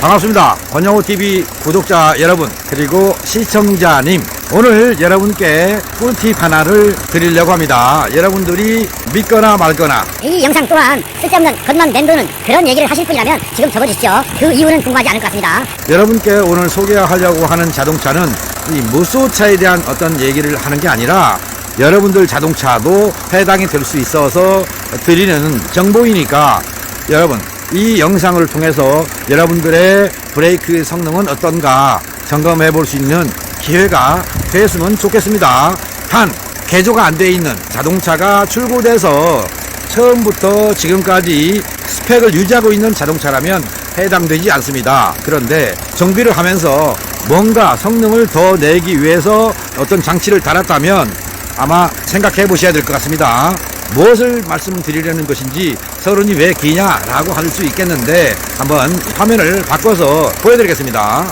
반갑습니다. 권영호TV 구독자 여러분 그리고 시청자님, 오늘 여러분께 꿀팁 하나를 드리려고 합니다. 여러분들이 믿거나 말거나 이 영상 또한 쓸데없는 겉만 맴도는 그런 얘기를 하실 분이라면 지금 접어주시죠. 그 이유는 궁금하지 않을 것 같습니다. 여러분께 오늘 소개하려고 하는 자동차는 이 무소차에 대한 어떤 얘기를 하는 게 아니라 여러분들 자동차도 해당이 될 수 있어서 드리는 정보이니까 여러분 이 영상을 통해서 여러분들의 브레이크 성능은 어떤가 점검해 볼 수 있는 기회가 됐으면 좋겠습니다. 단 개조가 안 돼 있는 자동차가 출고돼서 처음부터 지금까지 스펙을 유지하고 있는 자동차라면 해당되지 않습니다. 그런데 정비를 하면서 뭔가 성능을 더 내기 위해서 어떤 장치를 달았다면 아마 생각해 보셔야 될 것 같습니다. 무엇을 말씀드리려는 것인지 서론이 왜 기냐라고 할 수 있겠는데 한번 화면을 바꿔서 보여드리겠습니다.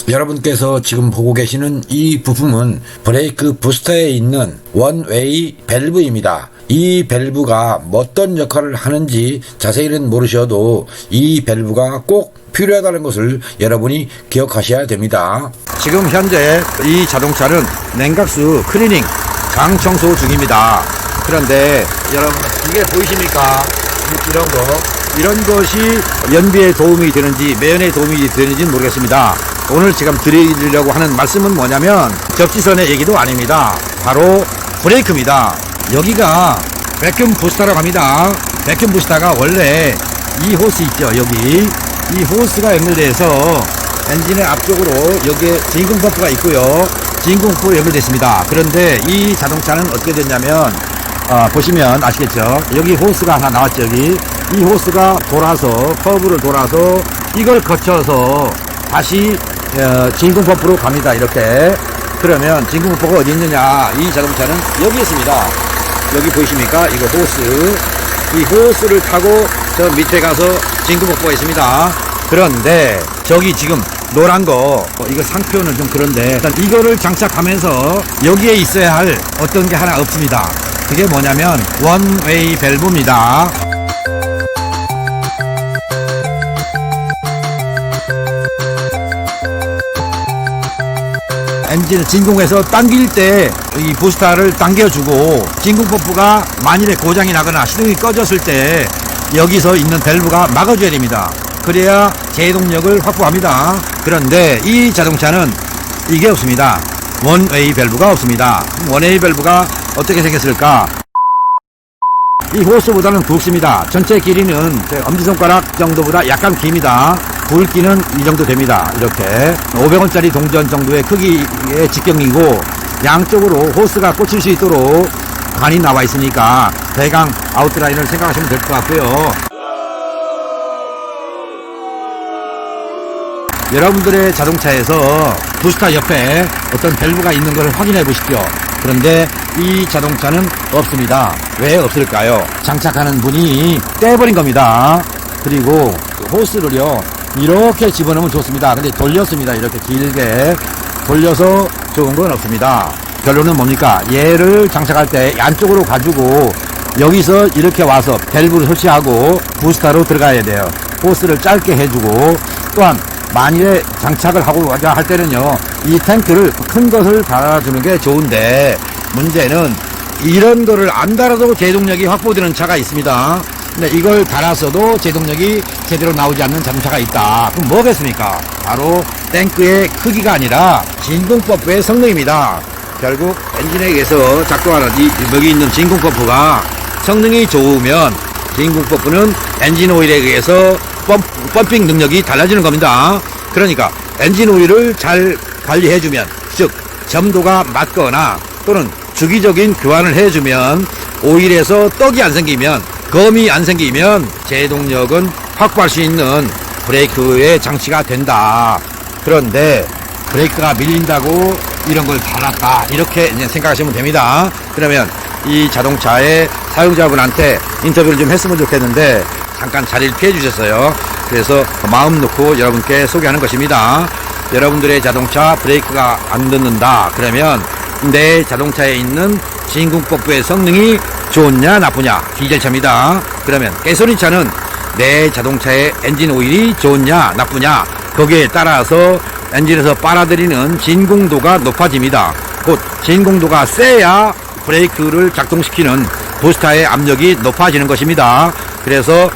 여러분께서 지금 보고 계시는 이 부품은 브레이크 부스터에 있는 원웨이 밸브입니다. 이 밸브가 어떤 역할을 하는지 자세히는 모르셔도 이 밸브가 꼭 필요하다는 것을 여러분이 기억하셔야 됩니다. 지금 현재 이 자동차는 냉각수 클리닝 장 청소 중입니다. 그런데 여러분 이게 보이십니까? 이런 것이 연비에 도움이 되는지 매연에 도움이 되는지는 모르겠습니다. 오늘 지금 드리려고 하는 말씀은 뭐냐면 접지선의 얘기도 아닙니다. 바로 브레이크입니다. 여기가 백큐um 부스터라고 합니다. 백큐um 부스터가 원래 이 호스 있죠. 여기 이 호스가 연결돼서 엔진의 앞쪽으로 여기에 진공 펌프가 있고요. 진공 펌프로 연결되어 있습니다. 그런데 이 자동차는 어떻게 됐냐면 보시면 아시겠죠. 여기 호스가 하나 나왔죠. 여기 이 호스가 돌아서 커브를 돌아서 이걸 거쳐서 다시 진공 펌프로 갑니다. 이렇게. 그러면 진공 펌프가 어디 있느냐? 이 자동차는 여기 있습니다. 여기 보이십니까? 이거 호스. 이 호스를 타고 저 밑에 가서 진공 펌프가 있습니다. 그런데 저기 지금 노란 거 이거 상표는 좀 그런데 일단 이거를 장착하면서 여기에 있어야 할 어떤 게 하나 없습니다. 그게 뭐냐면 원웨이 밸브입니다. 엔진을 진공해서 당길 때 이 부스터를 당겨주고 진공 펌프가 만일에 고장이 나거나 시동이 꺼졌을 때 여기서 있는 밸브가 막아줘야 됩니다. 그래야 제동력을 확보합니다. 그런데 이 자동차는 이게 없습니다. 원웨이 밸브가 없습니다. 원웨이 밸브가 어떻게 생겼을까? 이 호스보다는 굵습니다. 전체 길이는 엄지손가락 정도보다 약간 깁니다. 굵기는 이 정도 됩니다. 이렇게 500원짜리 동전 정도의 크기의 직경이고 양쪽으로 호스가 꽂힐 수 있도록 관이 나와 있으니까 대강 아웃라인을 생각하시면 될 것 같고요. 여러분들의 자동차에서 부스터 옆에 어떤 밸브가 있는 것을 확인해 보십시오. 그런데 이 자동차는 없습니다. 왜 없을까요? 장착하는 분이 떼버린 겁니다. 그리고 호스를요 이렇게 집어넣으면 좋습니다. 근데 돌렸습니다. 이렇게 길게 돌려서 좋은 건 없습니다. 결론은 뭡니까? 얘를 장착할 때 안쪽으로 가지고 여기서 이렇게 와서 밸브를 설치하고 부스터로 들어가야 돼요. 호스를 짧게 해주고 또한 만일에 장착을 하고 할 때는요 이 탱크를 큰 것을 달아주는 게 좋은데 문제는 이런 거를 안 달아도 제동력이 확보되는 차가 있습니다. 근데 이걸 달았어도 제동력이 제대로 나오지 않는 자동차가 있다. 그럼 뭐겠습니까? 바로 탱크의 크기가 아니라 진공 펌프의 성능입니다. 결국 엔진에 의해서 작동하는 여기 있는 진공 펌프가 성능이 좋으면 진공 펌프는 엔진 오일에 의해서 펌핑 능력이 달라지는 겁니다. 그러니까 엔진 오일을 잘 관리해주면, 즉 점도가 맞거나 또는 주기적인 교환을 해주면 오일에서 떡이 안 생기면, 검이 안 생기면 제동력은 확보할 수 있는 브레이크의 장치가 된다. 그런데 브레이크가 밀린다고 이런 걸 달았다 이렇게 이제 생각하시면 됩니다. 그러면 이 자동차의 사용자분한테 인터뷰를 좀 했으면 좋겠는데 잠깐 자리를 피해 주셨어요. 그래서 마음 놓고 여러분께 소개하는 것입니다. 여러분들의 자동차 브레이크가 안 듣는다 그러면 내 자동차에 있는 진공펌프의 성능이 좋냐 나쁘냐 디젤차입니다. 그러면 가솔린차는 내 자동차의 엔진 오일이 좋냐 나쁘냐 거기에 따라서 엔진에서 빨아들이는 진공도가 높아집니다. 곧 진공도가 세야 브레이크를 작동시키는 부스터의 압력이 높아지는 것입니다. 그래서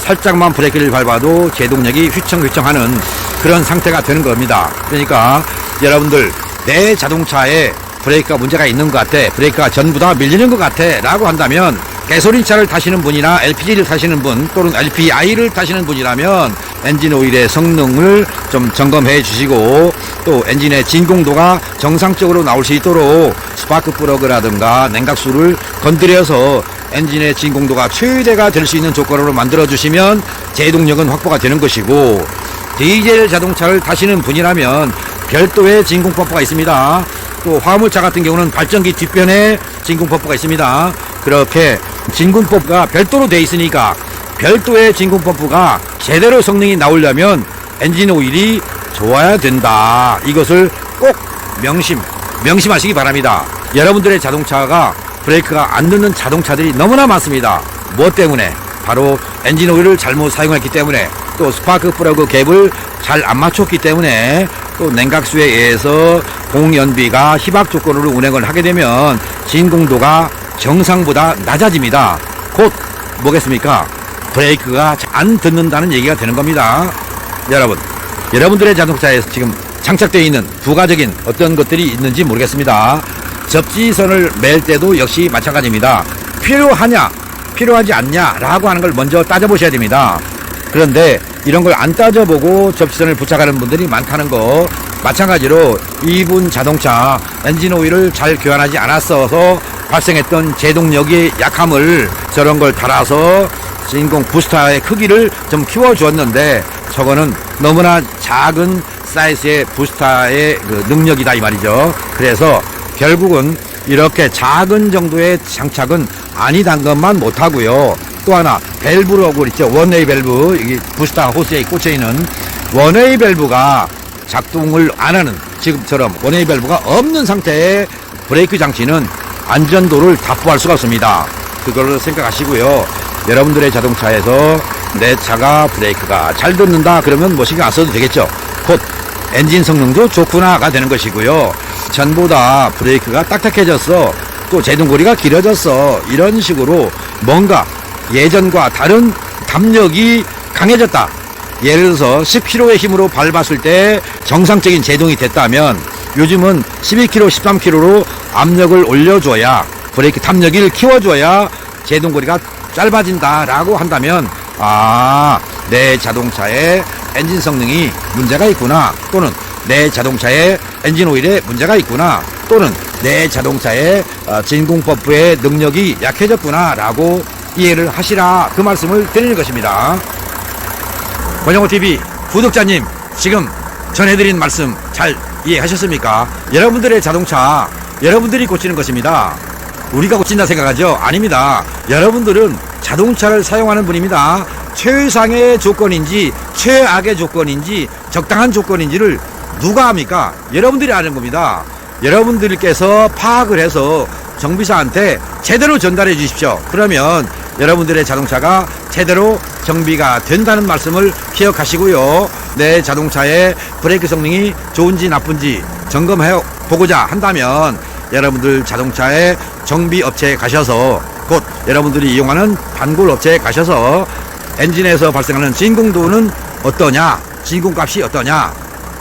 살짝만 브레이크를 밟아도 제동력이 휘청휘청하는 그런 상태가 되는 겁니다. 그러니까 여러분들 내 자동차에 브레이크가 문제가 있는 것 같아, 브레이크가 전부 다 밀리는 것 같아 라고 한다면 가솔린차를 타시는 분이나 LPG를 타시는 분 또는 LPI를 타시는 분이라면 엔진 오일의 성능을 좀 점검해 주시고 또 엔진의 진공도가 정상적으로 나올 수 있도록 스파크 플러그라든가 냉각수를 건드려서 엔진의 진공도가 최대가 될 수 있는 조건으로 만들어 주시면 제동력은 확보가 되는 것이고, 디젤 자동차를 타시는 분이라면 별도의 진공 펌프가 있습니다. 또 화물차 같은 경우는 발전기 뒷변에 진공 펌프가 있습니다. 그렇게 진공 펌프가 별도로 되어 있으니까 별도의 진공 펌프가 제대로 성능이 나오려면 엔진 오일이 좋아야 된다. 이것을 꼭 명심하시기 바랍니다. 여러분들의 자동차가 브레이크가 안 듣는 자동차들이 너무나 많습니다. 무엇 때문에? 바로 엔진 오일을 잘못 사용했기 때문에, 또 스파크 플러그 갭을 잘 안 맞췄기 때문에, 또 냉각수에 의해서 공연비가 희박 조건으로 운행을 하게 되면 진공도가 정상보다 낮아집니다. 곧 뭐겠습니까? 브레이크가 안 듣는다는 얘기가 되는 겁니다. 여러분들의 자동차에 지금 장착되어 있는 부가적인 어떤 것들이 있는지 모르겠습니다. 접지선을 맬 때도 역시 마찬가지입니다. 필요하지 않냐 라고 하는 걸 먼저 따져보셔야 됩니다. 그런데 이런 걸 안 따져보고 접지선을 부착하는 분들이 많다는 거, 마찬가지로 이분 자동차 엔진 오일을 잘 교환하지 않았어서 발생했던 제동력의 약함을 저런 걸 달아서 진공 부스터의 크기를 좀 키워주었는데 저거는 너무나 작은 사이즈의 부스터의 그 능력이다 이 말이죠. 그래서 결국은 이렇게 작은 정도의 장착은 아니단 것만 못하고요. 또 하나 밸브라고 있죠. 원웨이 밸브, 이게 부스터 호스에 꽂혀 있는 원웨이 밸브가 작동을 안 하는, 지금처럼 원웨이 밸브가 없는 상태의 브레이크 장치는 안전도를 답보할 수가 없습니다. 그걸로 생각하시고요. 여러분들의 자동차에서 내 차가 브레이크가 잘 듣는다 그러면 뭐 신경 안 써도 되겠죠. 곧 엔진 성능도 좋구나가 되는 것이고요. 전보다 브레이크가 딱딱해졌어, 또 제동거리가 길어졌어, 이런 식으로 뭔가 예전과 다른 담력이 강해졌다, 예를 들어서 10kg의 힘으로 밟았을 때 정상적인 제동이 됐다면 요즘은 12kg, 13kg로 압력을 올려줘야, 브레이크 탐력을 키워줘야 제동거리가 짧아진다 라고 한다면, 내 자동차의 엔진 성능이 문제가 있구나, 또는 내 자동차의 엔진 오일에 문제가 있구나, 또는 내 자동차의 진공 펌프의 능력이 약해졌구나 라고 이해를 하시라, 그 말씀을 드리는 것입니다. 권영호TV 구독자님, 지금 전해드린 말씀 잘 이해하셨습니까? 여러분들의 자동차 여러분들이 고치는 것입니다. 우리가 고친다 생각하죠? 아닙니다. 여러분들은 자동차를 사용하는 분입니다. 최상의 조건인지 최악의 조건인지 적당한 조건인지를 누가 합니까? 여러분들이 아는 겁니다. 여러분들께서 파악을 해서 정비사한테 제대로 전달해 주십시오. 그러면 여러분들의 자동차가 제대로 정비가 된다는 말씀을 기억하시고요. 내 자동차의 브레이크 성능이 좋은지 나쁜지 점검해 보고자 한다면 여러분들 자동차의 정비업체에 가셔서, 곧 여러분들이 이용하는 단골업체에 가셔서 엔진에서 발생하는 진공도는 어떠냐, 진공값이 어떠냐,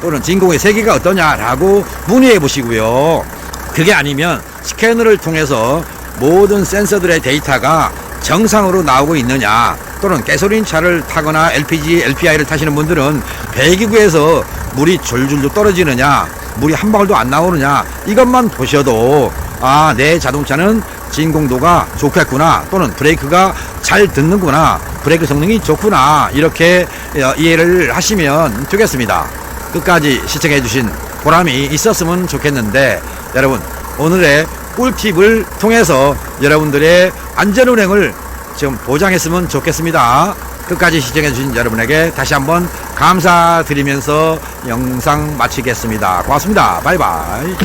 또는 진공의 세기가 어떠냐라고 문의해 보시고요. 그게 아니면 스캐너를 통해서 모든 센서들의 데이터가 정상으로 나오고 있느냐, 또는 가솔린 차를 타거나 LPG, LPI를 타시는 분들은 배기구에서 물이 줄줄 떨어지느냐, 물이 한 방울도 안 나오느냐, 이것만 보셔도 내 자동차는 진공도가 좋겠구나, 또는 브레이크가 잘 듣는구나, 브레이크 성능이 좋구나, 이렇게 이해를 하시면 되겠습니다. 끝까지 시청해 주신 보람이 있었으면 좋겠는데, 여러분 오늘의 꿀팁을 통해서 여러분들의 안전운행을 좀 보장했으면 좋겠습니다. 끝까지 시청해 주신 여러분에게 다시 한번 감사드리면서 영상 마치겠습니다. 고맙습니다. 바이바이.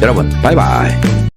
여러분 바이바이.